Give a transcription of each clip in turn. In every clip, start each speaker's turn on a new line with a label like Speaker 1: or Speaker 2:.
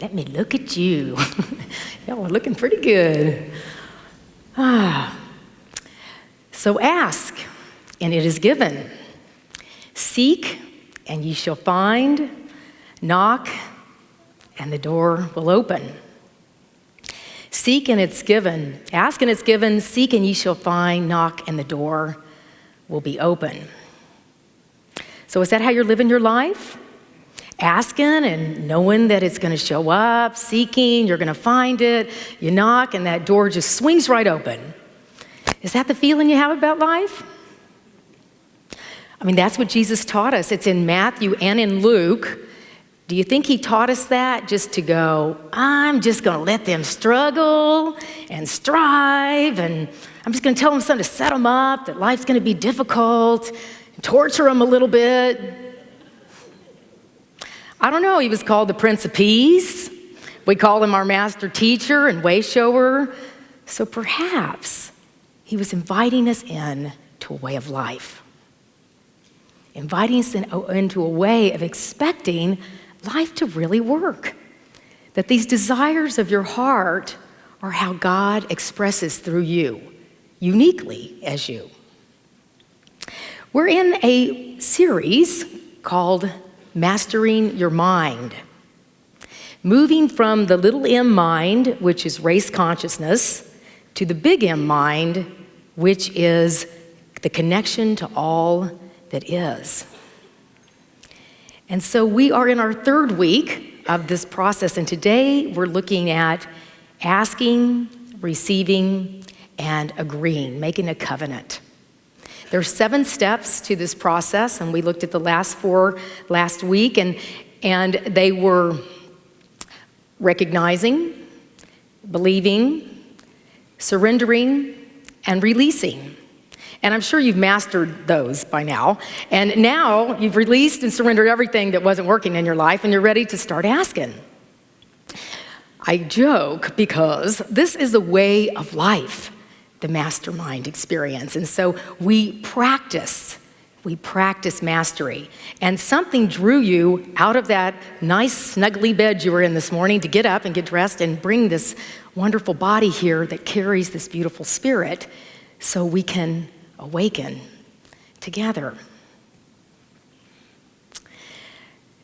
Speaker 1: Let me look at you. Y'all are looking pretty good. So ask, and it is given. Seek, and ye shall find. Knock, and the door will open. Seek, and it's given. Ask, and it's given. Seek, and ye shall find. Knock, and the door will be open. So is that how you're living your life? Asking and knowing that it's going to show up, seeking, you're going to find it. You knock, and that door just swings right open. Is that the feeling you have about life? I mean, that's what Jesus taught us. It's in Matthew and in Luke. Do you think he taught us that just to go, I'm just going to let them struggle and strive, and I'm just going to tell them something to set them up, that life's going to be difficult, and torture them a little bit? I don't know. He was called the Prince of Peace. We call him our master teacher and way shower. So perhaps he was inviting us in to a way of life, inviting us into a way of expecting life to really work, that these desires of your heart are how God expresses through you, uniquely as you. We're in a series called Mastering Your Mind, moving from the little m mind, which is race consciousness, to the big M mind, which is the connection to all that is. And so we are in our third week of this process, and today we're looking at asking, receiving, and agreeing, making a covenant. There are 7 steps to this process, and we looked at the last 4 last week, and they were recognizing, believing, surrendering, and releasing. And I'm sure you've mastered those by now. And now you've released and surrendered everything that wasn't working in your life, and you're ready to start asking. I joke because this is a way of life, the mastermind experience. And so we practice mastery. And something drew you out of that nice, snuggly bed you were in this morning to get up and get dressed and bring this wonderful body here that carries this beautiful spirit so we can awaken together.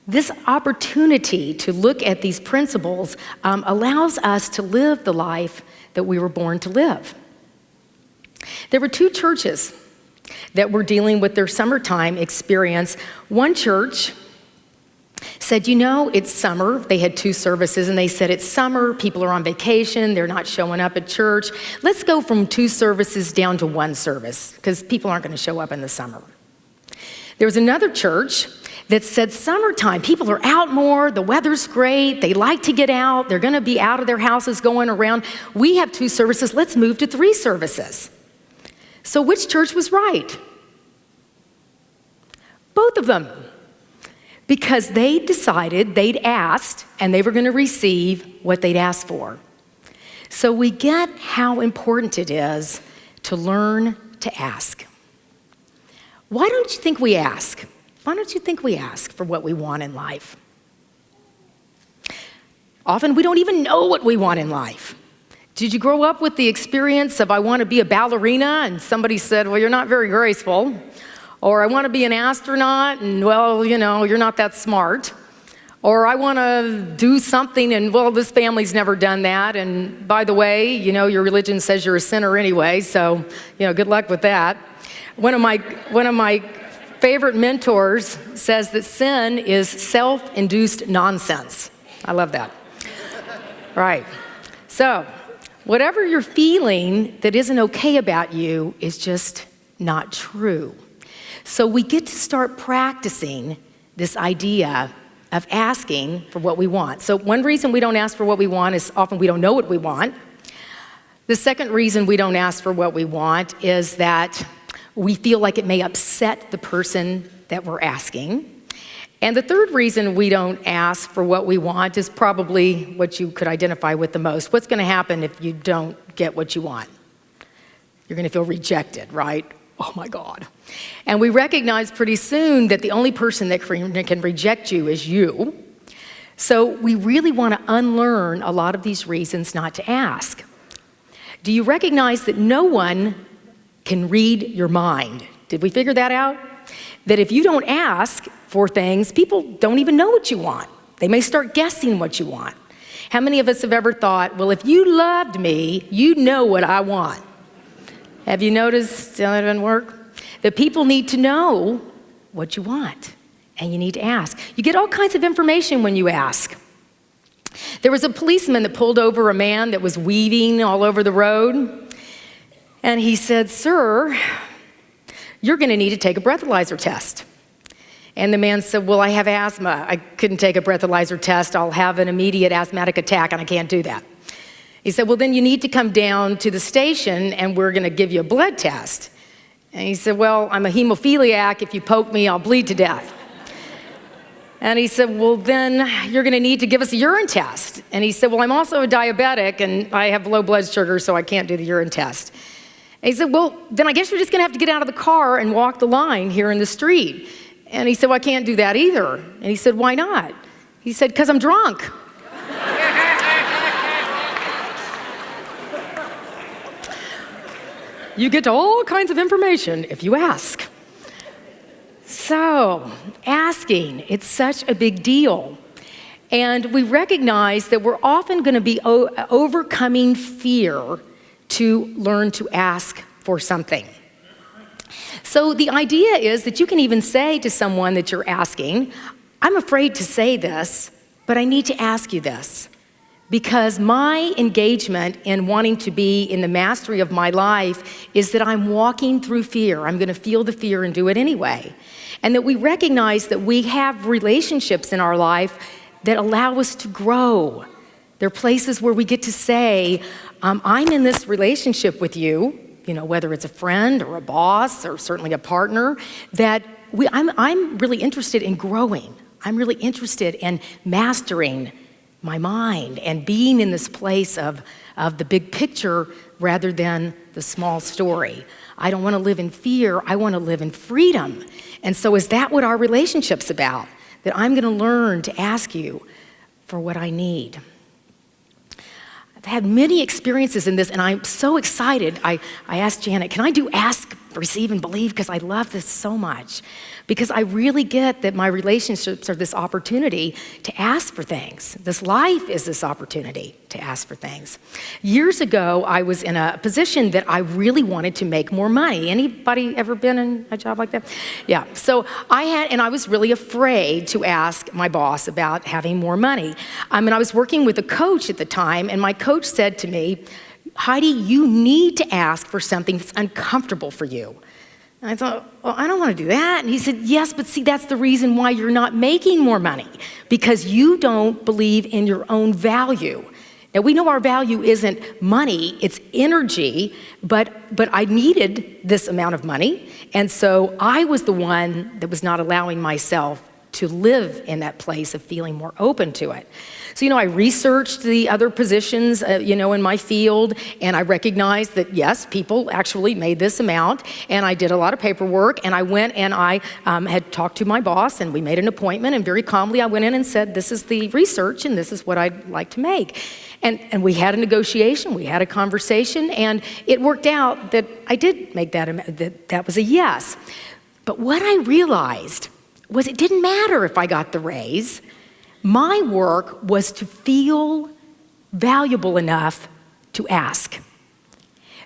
Speaker 1: This opportunity to look at these principles allows us to live the life that we were born to live. There were 2 churches that were dealing with their summertime experience. One church said, it's summer. They had 2 services, and they said, it's summer, people are on vacation, they're not showing up at church. Let's go from 2 services down to 1 service, because people aren't going to show up in the summer. There was another church that said, summertime, people are out more, the weather's great, they like to get out, they're going to be out of their houses going around. We have 2 services, let's move to 3 services. So which church was right? Both of them. Because they decided they'd asked and they were going to receive what they'd asked for. So we get how important it is to learn to ask. Why don't you think we ask? Why don't you think we ask for what we want in life? Often we don't even know what we want in life. Did you grow up with the experience of I want to be a ballerina and somebody said, well, you're not very graceful? Or I want to be an astronaut, and well, you're not that smart. Or I want to do something, and well, this family's never done that. And by the way, your religion says you're a sinner anyway, so, good luck with that. One of my favorite mentors says that sin is self-induced nonsense. I love that. Right. So, whatever you're feeling that isn't okay about you is just not true. So we get to start practicing this idea of asking for what we want. So one reason we don't ask for what we want is often we don't know what we want. The second reason we don't ask for what we want is that we feel like it may upset the person that we're asking. And the third reason we don't ask for what we want is probably what you could identify with the most. What's going to happen if you don't get what you want? You're going to feel rejected, right? Oh my God. And we recognize pretty soon that the only person that can reject you is you. So we really want to unlearn a lot of these reasons not to ask. Do you recognize that no one can read your mind? Did we figure that out? That if you don't ask for things, people don't even know what you want. They may start guessing what you want. How many of us have ever thought, well, if you loved me, you'd know what I want? Have you noticed that doesn't work? That people need to know what you want, and you need to ask. You get all kinds of information when you ask. There was a policeman that pulled over a man that was weaving all over the road, and he said, "Sir, you're going to need to take a breathalyzer test." And the man said, "Well, I have asthma. I couldn't take a breathalyzer test. I'll have an immediate asthmatic attack, and I can't do that." He said, "Well, then you need to come down to the station, and we're going to give you a blood test." And he said, "Well, I'm a hemophiliac. If you poke me, I'll bleed to death." And he said, "Well, then you're going to need to give us a urine test." And he said, "Well, I'm also a diabetic, and I have low blood sugar, so I can't do the urine test." And he said, "Well, then I guess you're just going to have to get out of the car and walk the line here in the street." And he said, "Well, I can't do that either." And he said, "Why not?" He said, "'Cause I'm drunk." You get all kinds of information if you ask. So, asking, it's such a big deal. And we recognize that we're often going to be overcoming fear to learn to ask for something. So the idea is that you can even say to someone that you're asking, "I'm afraid to say this, but I need to ask you this. Because my engagement in wanting to be in the mastery of my life is that I'm walking through fear. I'm going to feel the fear and do it anyway." And that we recognize that we have relationships in our life that allow us to grow. They're places where we get to say, "I'm in this relationship with you," whether it's a friend or a boss or certainly a partner, that I'm really interested in growing. I'm really interested in mastering my mind and being in this place of the big picture rather than the small story. I don't want to live in fear. I want to live in freedom. And so is that what our relationship's about? That I'm going to learn to ask you for what I need. I've had many experiences in this, and I'm so excited. I asked Janet, can I do ask, receive, and believe? Because I love this so much. Because I really get that my relationships are this opportunity to ask for things. This life is this opportunity to ask for things. Years ago, I was in a position that I really wanted to make more money. Anybody ever been in a job like that? Yeah. So I was really afraid to ask my boss about having more money. I was working with a coach at the time, and my coach said to me, "Heidi, you need to ask for something that's uncomfortable for you." And I thought, well, I don't want to do that. And he said, "Yes, but see, that's the reason why you're not making more money, because you don't believe in your own value." Now, we know our value isn't money, it's energy, but I needed this amount of money. And so I was the one that was not allowing myself to live in that place of feeling more open to it. So, I researched the other positions, in my field, and I recognized that, yes, people actually made this amount, and I did a lot of paperwork, and I went and I had talked to my boss, and we made an appointment, and very calmly I went in and said, "This is the research, and this is what I'd like to make." And we had a negotiation, we had a conversation, and it worked out that I did make that was a yes. But what I realized was it didn't matter if I got the raise. My work was to feel valuable enough to ask.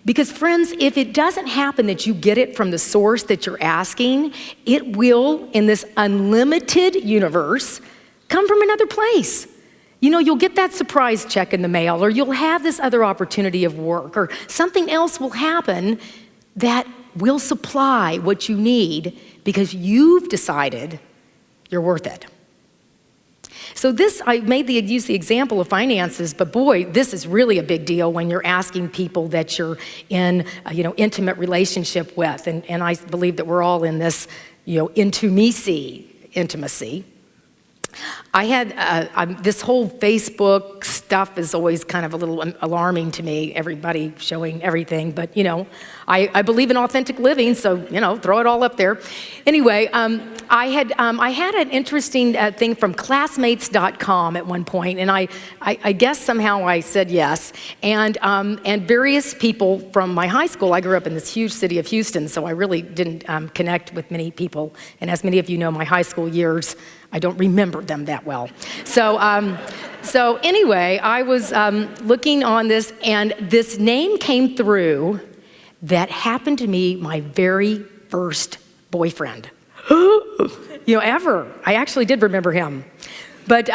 Speaker 1: Because friends, if it doesn't happen that you get it from the source that you're asking, it will, in this unlimited universe, come from another place. You'll get that surprise check in the mail, or you'll have this other opportunity of work, or something else will happen that will supply what you need because you've decided you're worth it. So I use the example of finances, but boy, this is really a big deal when you're asking people that you're in, intimate relationship with. And I believe that we're all in this, intimacy. I had this whole Facebook stuff is always kind of a little alarming to me, everybody showing everything. But, you know, I believe in authentic living, so, you know, throw it all up there. Anyway, I had an interesting thing from classmates.com at one point, and I guess somehow I said yes. And various people from my high school, I grew up in this huge city of Houston, so I really didn't connect with many people. And as many of you know, my high school years, I don't remember them that well. So anyway, I was looking on this, and this name came through that happened to me my very first boyfriend. You know, ever. I actually did remember him. But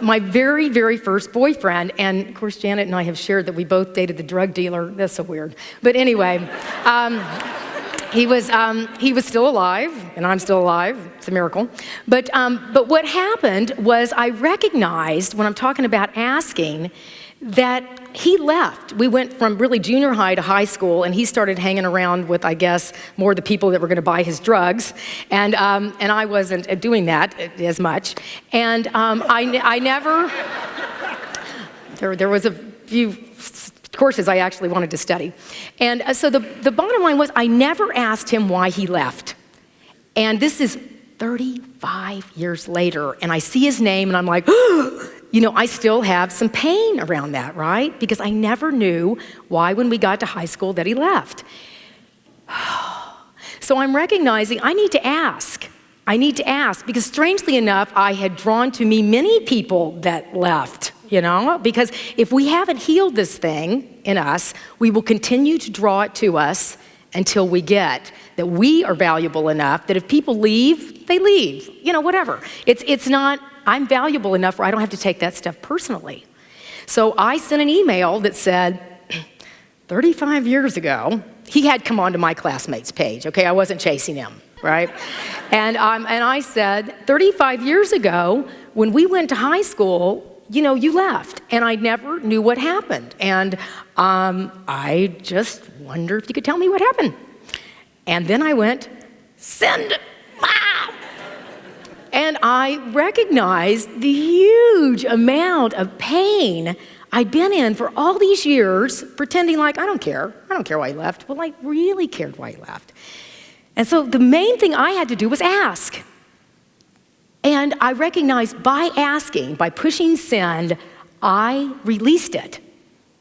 Speaker 1: my very, very first boyfriend, and of course Janet and I have shared that we both dated the drug dealer. That's so weird. But anyway, he was still alive, and I'm still alive. It's a miracle. But what happened was I recognized, when I'm talking about asking, that he left. We went from really junior high to high school, and he started hanging around with, I guess, more the people that were going to buy his drugs, and I wasn't doing that as much. And I never. There was a few courses I actually wanted to study, and so the bottom line was I never asked him why he left, and this is 35 years later, and I see his name, and I'm like. You know, I still have some pain around that, right? Because I never knew why when we got to high school that he left. So I'm recognizing I need to ask. I need to ask because strangely enough, I had drawn to me many people that left, you know? Because if we haven't healed this thing in us, we will continue to draw it to us until we get that we are valuable enough that if people leave, they leave, you know, whatever. It's not, I'm valuable enough where I don't have to take that stuff personally. So I sent an email that said, 35 years ago, he had come onto my classmates page, okay? I wasn't chasing him, right? And I said, 35 years ago, when we went to high school, you know, you left, and I never knew what happened. And I just wonder if you could tell me what happened. And then I went, send. Ah! And I recognized the huge amount of pain I'd been in for all these years, pretending like, I don't care why he left. Well, I really cared why he left. And so the main thing I had to do was ask. And I recognized by asking, by pushing send, I released it.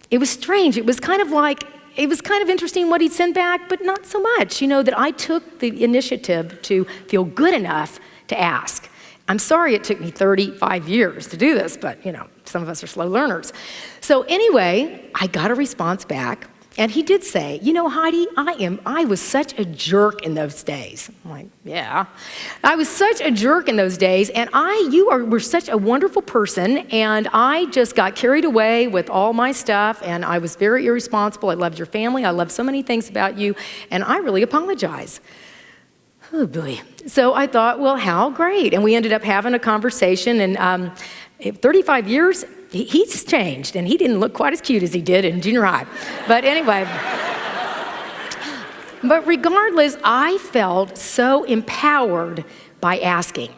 Speaker 1: It was strange. It was kind of interesting what he'd send back, but not so much, you know, that I took the initiative to feel good enough to ask. I'm sorry it took me 35 years to do this, but, you know, some of us are slow learners. So anyway, I got a response back, and he did say, you know, Heidi, I was such a jerk in those days. I'm like, yeah. I was such a jerk in those days, and you were such a wonderful person, and I just got carried away with all my stuff, and I was very irresponsible. I loved your family. I loved so many things about you, and I really apologize. Oh, boy. So I thought, well, how great. And we ended up having a conversation, and 35 years, he's changed, and he didn't look quite as cute as he did in junior high. But anyway, but regardless, I felt so empowered by asking.